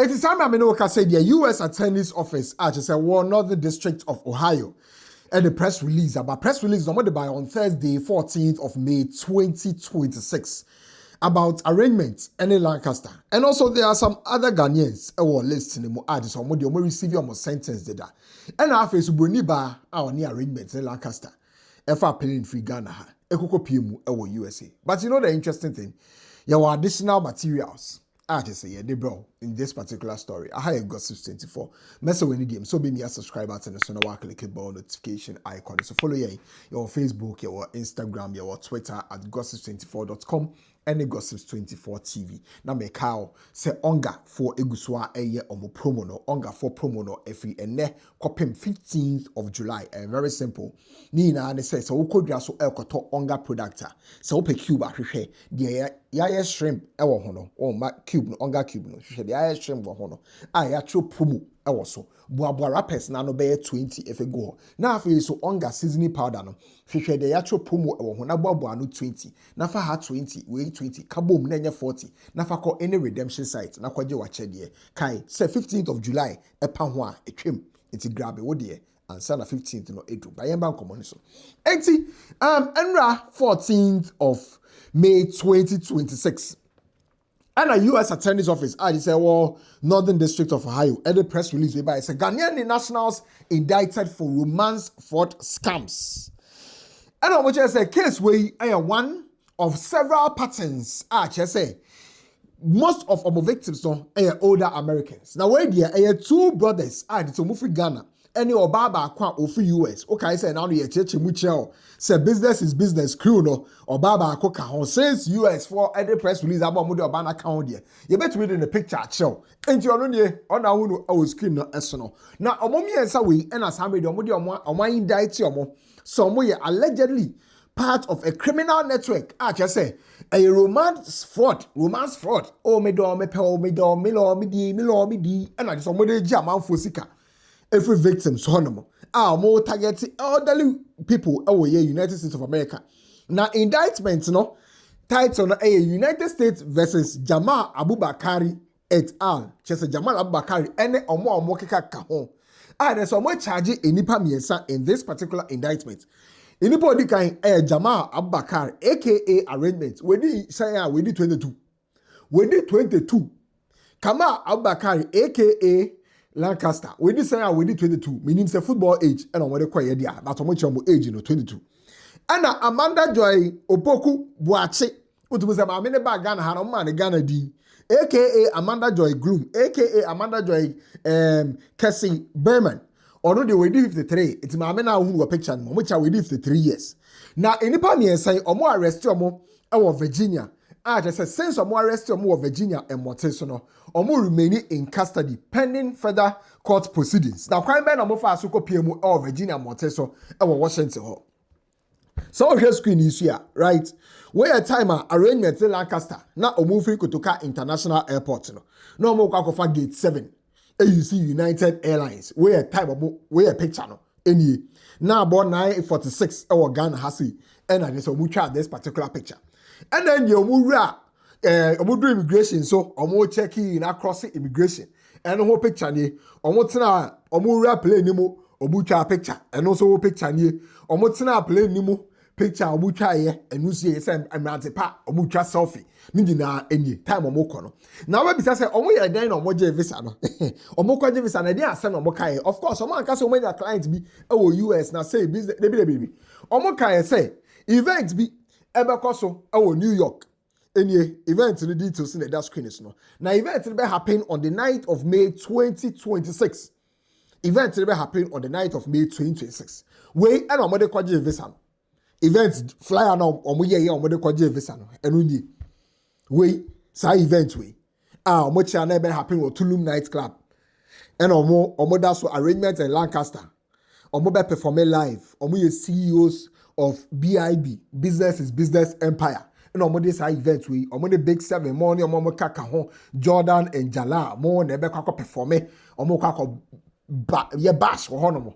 It is time I mean, say the U.S. Attorney's Office, just say, Northern District of Ohio, and the press release about press release on Thursday, 14th of May, 2026, about arrangements in Lancaster, and also there are some other Ghanaians who are listening. Just some they receive your sentence data, and our face will ba our near arrangements in Lancaster, if I pay in free Ghana, Ekoko PMU USA. But you know the interesting thing, your additional materials. Just say yeah, they bro in this particular story. I have Gossips 24. Mess with any so be me a subscriber to the channel. Click the bell notification icon. So follow your Facebook, your Instagram, your Twitter at gossips24.com and gossips24 TV. Now me cow say onga for eguswa eye omo promo no onga for promo no every ene kopem 15th of July. And very simple. Ni na ne say so ukodra so ekoto onga producta. So ope cube ahwehwe de ya shrimp ewo hono o ma cube no onga cube no hwehwe de ya shrimp wo hono a ya tro promo ewo so boabua rappers na no be 20 if go na afi so onga seasoning powder no hwehwe de ya tro promo ewo ho na boabua no 20 na fa ha 20 we 20 kabom na nya 40 na fa ko any redemption site na kwaje wa chede kai say 15th of July epa ho a etwem enti grab e wo de ansa na 15th no edu ba yemba nkomo so enti enra 14th of May 2026. And a U.S. Attorney's Office, I say, Northern District of Ohio, and the press release whereby it's a Ghanaian nationals indicted for romance fraud scams. And I want to say, case where I am one of several patterns. I just say, most of our victims are older Americans. Now, where there are two brothers, it's a movie Ghana. Any Obaba kwa ofi US. Okay, say now you cheche muchel. Say business is business crew no. Obaba ako kahon since US for every press release about mudi obana account there. You better read in the picture show. Enti ono nie ona hunu our screen no esono. Na omomi ensa we and as hamid omudi omo indict omo. So omo ye allegedly part of a criminal network. I just say a romance fraud. Oh me do me pe me do me lo me di and I just omode jam fosika. Every victim so honomo more targeting elderly people United States of America. Now indictment no title no United States versus Jamal Abubakari et al. Just Jamal Abubakari ene omo keka kahon. There's some more charge enipa miensa in this particular indictment. Enipa di kan Jamal Abubakar aka arrangement. We did say we did 22. We did 22. Kamal Abubakari aka Lancaster, we did say we did 22, meaning say football age, and on what they call it, but on much age, 22. And Amanda Joy Opoku Boache, what was a mamma bag Ghana, had a man Ghana D, aka Amanda Joy Gloom, aka Amanda Joy Cassie Berman. Although we did 53, it's Mamma who were picture, which I we did 53 years. Now, in the Pammy say, or more arrest or Virginia. Just say since or more arrest or Virginia and Montesono, or more remaining in custody pending further court proceedings. Now, crime ban or more fast PMU or Virginia Monteso or Washington Hall. So here screen is here, right? Where a timer arrangement in Lancaster, now a movie Kotoka International Airport. No more Kakofa Gate 7. AUC United Airlines. Where a time where a picture no any now about 9:46 our Ghana Hasi and I just mucha this particular picture. And then you do immigration, so check in across immigration. And whole picture ni tina play nimo omucha picture and also picture ni tina play nimo picture omucha ye and you see some pa omucha selfie ni na any time omokono. Now we be say ya den omoje visa no omokwaje visa na dey asem omokai. Of course omo anka so many clients be US na say business baby omokai say events be Ebekoso New York. Any event in the details in the screen is no. Now event will be happening on the 9th of May 2026. Event will be happening on the 9th of May 2026. We and omode kwaje visa. Event flyer now omoye omode kwaje visa no. Enunyi. We say event we. Omochi na be happening at Tulum Night Club. And omoda so arrangement in Lancaster. Omobe performing live. Omoye CEOs of BIB, Business is Business Empire. And on this event, we on the big 7 morning, on Kaka Jordan and Jala, more never perform on Mokako bash or Honomo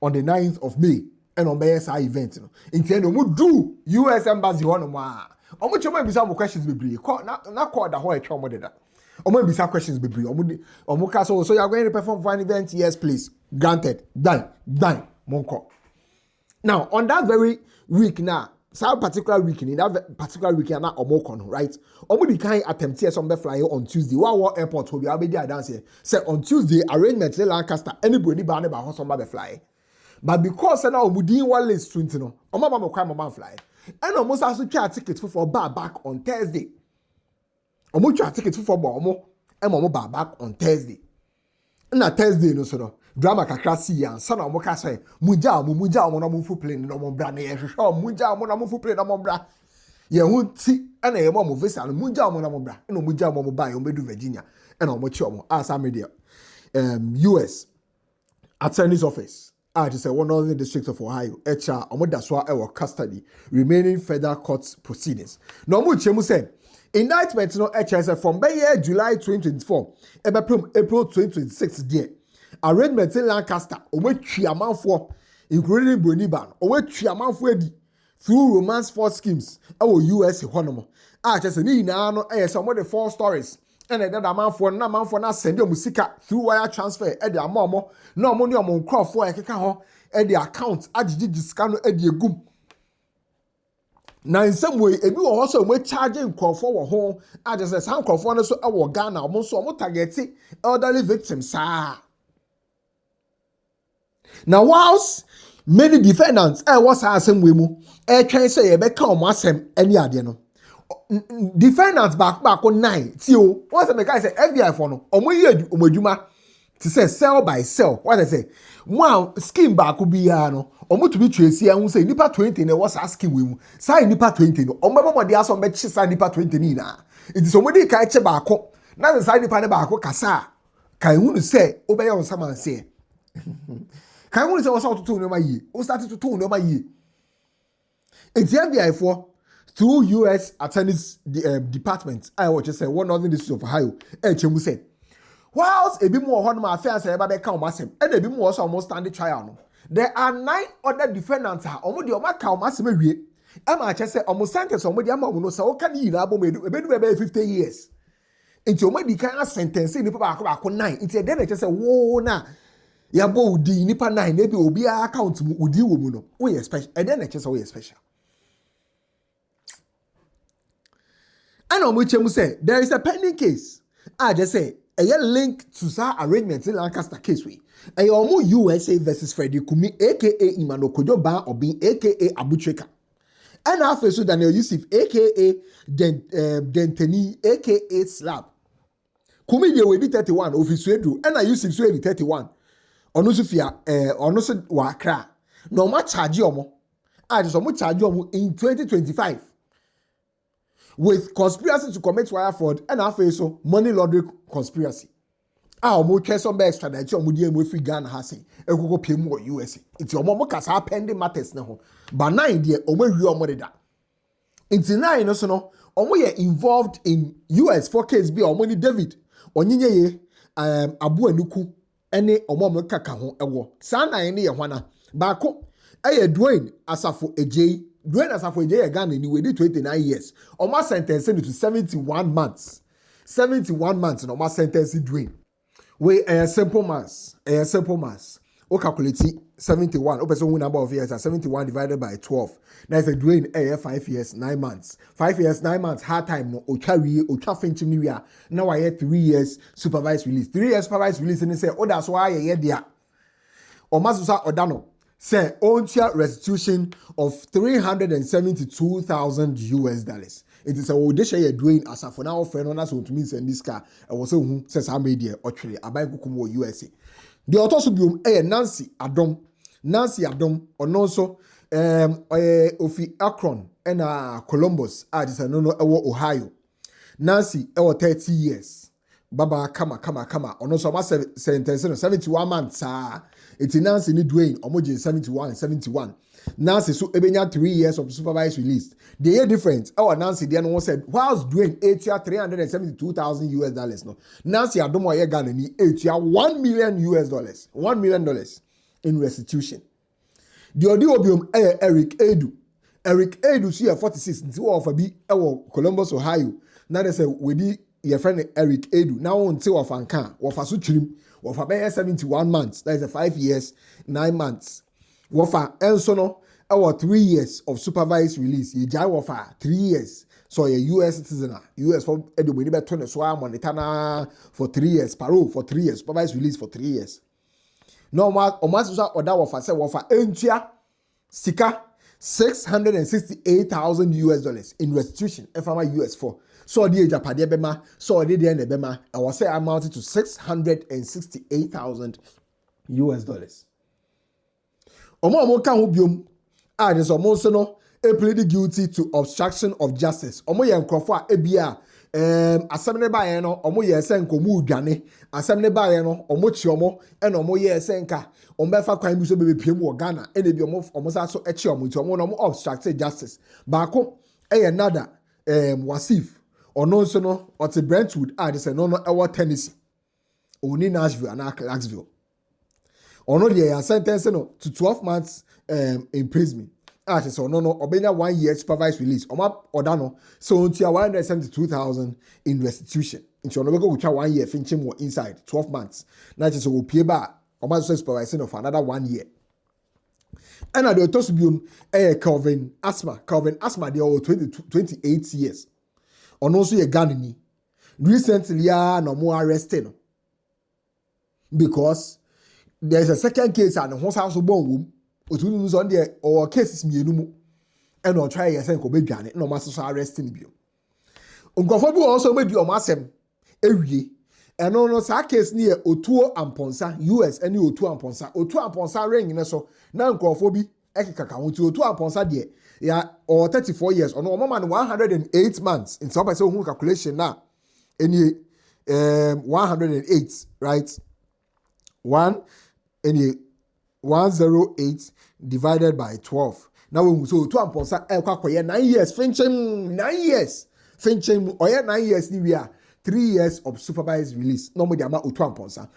on the 9th of May, and on BSI event. Intend to do US Embassy Honoma. On which you might be some questions be brief. Not called the whole trauma. Omo bisa questions bebree. Omo ka so you are going to perform for an event? Yes, please. Granted. Done. Monko. Now, on that very week now, some particular week in that particular week na omo right? Omo di kind attempt here some be fly on Tuesday. What airport will be abedi dance here. Say on Tuesday arrangement in Lancaster anybody ba ne ba ho some be fly. But because now omo din one list 20 no, omo ba mo kwa mo fly. And omo also try ticket for back on Thursday. Omo try ticket for omo and omo back on Thursday. Na Thursday no so no. Drama kakra si ya nsa na omo ka say muja omo na mo fu plane na omo bra na ye hwehwe muja omo na mo fu plane na omo bra ye hu ti na ye mo visa no muja omo na mo bra na muja omo ba ye omo bedu Virginia na omo chi omo asa media US Attorney's Office to say one of the district of Ohio HR omo daswa e custody remaining federal court proceedings na omo chemu say indictment no HR say from July 2024 April 2026 there arrangement in Lancaster, twi amanfo, including Boniban, twi amanfo edi through romance for schemes. Our US honomo. Just ni na no some of the 4 stories. And that amanfo na send your musika through wire transfer. Edi amomo, no money amon crop for ekeka ho. Edi account agiji discount edi egum. Now in some way, ebi wo also we charging crop for ho. Just say some crop for no so our Ghana omo so omo target elderly victims Now, whilst many defendants was asking we mu try say you be come asem any ade no defendants back on 9 ti o what say make I say FBI for no omo ye omadwuma to say cell by cell what I say one scheme back bi ya no omo to be trace ya hu say nipa 20 na was asking we mu say nipa 20 no omo be modi aso be chi say nipa 20 ni na it is omo dey kai che back na say nipa ne back kasa kai hu no say obe ya on saman say Can you say what's out to two no my year? Who started to two no my year? It's the FBI for through US Attorney's Department. I want to say one other district of Ohio. Chemu said, whilst a bit more on my affairs about the count massive, and a bit more also almost standing trial. There are 9 other defendants. Almost the Omar count massive. I'm just say almost sentence on the amount of so can you about 50 years. Into my kind of sentence in the back 9. It's a then I just say, whoa, na. Yabo udi nipa 9 maybe obi account mu udi wo mu no we special and then just we special and omo chemu say there is a pending case I just say a link to sa arrangement in Lancaster case we a omo USA versus Freddie Kumi aka Imano Kojo Ban Obi aka Abutreka and after so Daniel Yusuf aka Denteni aka Slab Kumi ye we be 31 office edu and I Yusuf so be 31 Ono Sofia ono se wa kra no ma charge omo just omo charge omo in 2025 with conspiracy to commit wire fraud and after so money laundering conspiracy omo twa some extra that omo die mo free Ghana ha say ekoko piem wo USA it's omo kasa pending matters ne ho but 9 die omo wi omo deda into 9 no so no omo ye involved in US for case bi omo ni David onyinye ye abu anuku ene omo kaka ho ewo sana ne ye hwana baako eye Dwayne Asafo Ejei ye Ghana ni we 29 years omo sentence to 71 months no omo sentence Dwayne we a simple mass o calculate 71 o person number of years 71 divided by 12 now is a Dwayne 5 years 9 months 5 years 9 months hard time no o twa finchim ni wia now I 3 years supervised release 3 years supervised release and say oh that's why ye there o mazusa odano say ontia restitution of $372,000 US. It is a odesha ye Dwayne Asafo now friend na so to mean send this car e was so says how media or trade abai kukumo USA. The author biom Nancy Adom or also ofi Akron and Columbus just no Ohio. Nancy 30 years. Baba kama ono so ma sentence 71 months it's Nancy ni Dwayne omoje 71 Nancy so ebenya 3 years of supervised release the year difference Nancy there no said whilst Dwayne $372,000 US no Nancy Adomo ye Ghana ni $1 million US $1 million in restitution the obiom Eric Edu see 46 nti wo of bi Columbus Ohio na they say we di your friend Eric Edu now until of Anka wafa so trim wafa be 71 months, that is a 5 years 9 months wafa enso no our 3 years of supervised release ye jai wafa 3 years so a US citizen US for edu we be turn so monetana for 3 years parole for 3 years supervised release for 3 years no ma o ma so order wafa say wafa entua sika $668,000 US in restitution from US for so the Japade bema so the end bema I was say amounted to $668,000 US. Omo ka ho biom a de so mo so no e pleaded guilty to obstruction of justice. Omo ye nkrofo a ebia asem ne ba ye no omo ye se nkomu udwane asem ne ba ye no omo chi omo e no omo ye se nka omo be fa kwan bi so be piem wo Ghana e ne bi omo sa so e chi omo nti omo no obstructed justice baako e ye nada Wasif ono so no ot Brentwood a de se no e wo Tennessee oni Nashville and Clarksville ono de ya sentence no to 12 months imprisonment. So no obenya 1 year supervised release. Oma odano so until 172,000 in restitution. Into no go 1 year finching more inside 12 months. Now just will pay back. Oma supervising of another 1 year. And at the Tosbium Calvin Asthma they are 28 years. On also a Ghanaian. Recently no more arrested because there's a second case and the house also born otu on there or cases mienu mu and or try yes and ko bedwane no maso so arrest ni bio nkofo bi also medi o masem ewie and no sa case ni otuo amponsa US any otuo amponsa ring ne so na nkofo bi ekeka ho ti otuo amponsa de ya or 34 years or no mama 108 months in some person who calculation na any 108 right 108 divided by 12. Now we so 9 years finching 9 years finching or 9 years ni we are 3 years of supervised release. No more the amount otu amponsa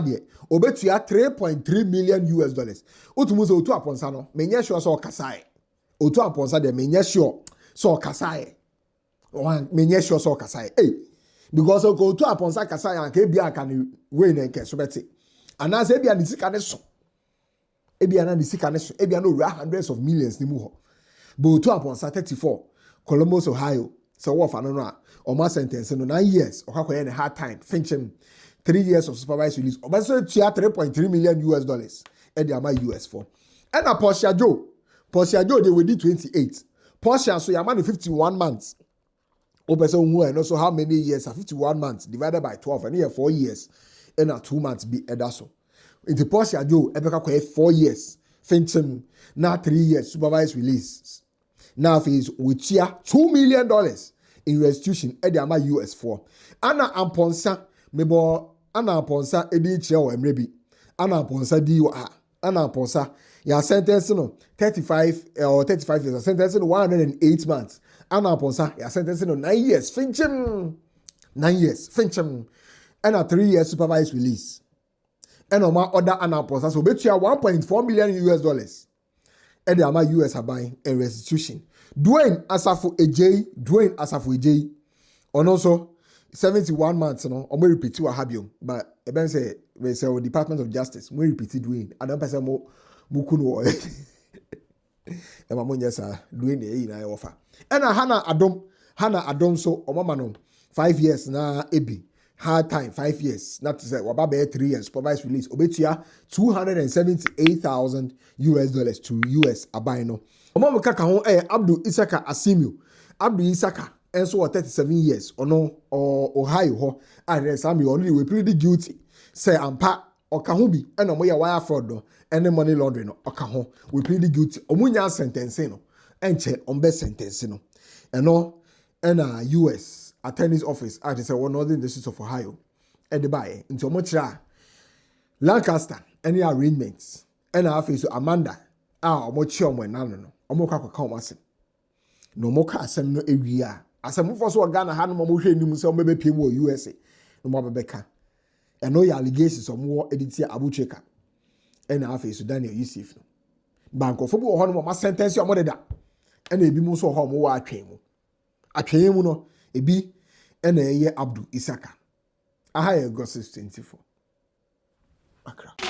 de obetua 3.3 million US dollars. Otu otu amponsa no menye sure so kasai. Otu amponsa de menye sure so kasai. Menye sure so kasai. Hey, because otu amponsa kasai an ke bia kan we na nke so beti. Anase bia ni sika ne so. Ebiana ni sika ne so. Ebiana no hundreds of millions ni mu ho. But to upon 34 Columbus, Ohio. So what for no or my sentence no 9 years or how a hard time finching 3 years of supervised release. Or but so 3.3 million US dollars. And they are my US for. And a Portia Joe they will do 28. Portia so your money 51 months. Open so who and also how many years are 51 months divided by 12 and here 4 years. And 2 months be edaso. Into Portia Joe, Ebeka 4 years. Finchim now 3 years supervised release. Now fees with $2 million in restitution at the US for. Anna Amponsa, Mebo Anna Amponsa, Edi Cheo Emrebi. Anna Amponsa DUA. Anna Amponsa, ya sentence no 35 or 35 years, sentence no 108 months. Anna Amponsa, ya sentence no 9 years. Finchim 9 years. Finchim. And a 3 year supervised release. And on my other anapos, so bet you 1.4 million US dollars. And the amount US are buying a restitution. Dwayne Asafu AJ. And also 71 months, no, or more repeat to a habium. But even say, we say, Department of Justice, we repeat Dwayne. I don't pass a more Mukuno. And my money, sir, Dwayne, I offer. And a Hannah Adom, so, or Mamma, 5 years na Ebi. Hard time 5 years, not to say wababe 3 years supervised release. Obetia $278,000 US dollars to US abino. Omo kaka ho Abdul Isaka Asimio. Abdul Isaka and so 37 years or no or Ohio ho and Sami only we pleaded guilty. Say ampa or kahubi and omo ya wire fraud no and the money laundering no okaho we pleaded guilty. Omunya sentence no and check on best sentence no. And no and US attorney's office at the Northern District of Ohio and the buy into Motra Lancaster any arrangements and our face to Amanda Mochio when no Omoka come as no more casem no area as a move for Ghana had no more so maybe people USA no more Becca and no allegations of more editor Abucheka and our face to Daniel Yusuf Bank of football honor must sentence your mother and they be most of home or I came no ebi ɛna ɛyɛ Abdul Isaka aha yɛ August 24 Accra.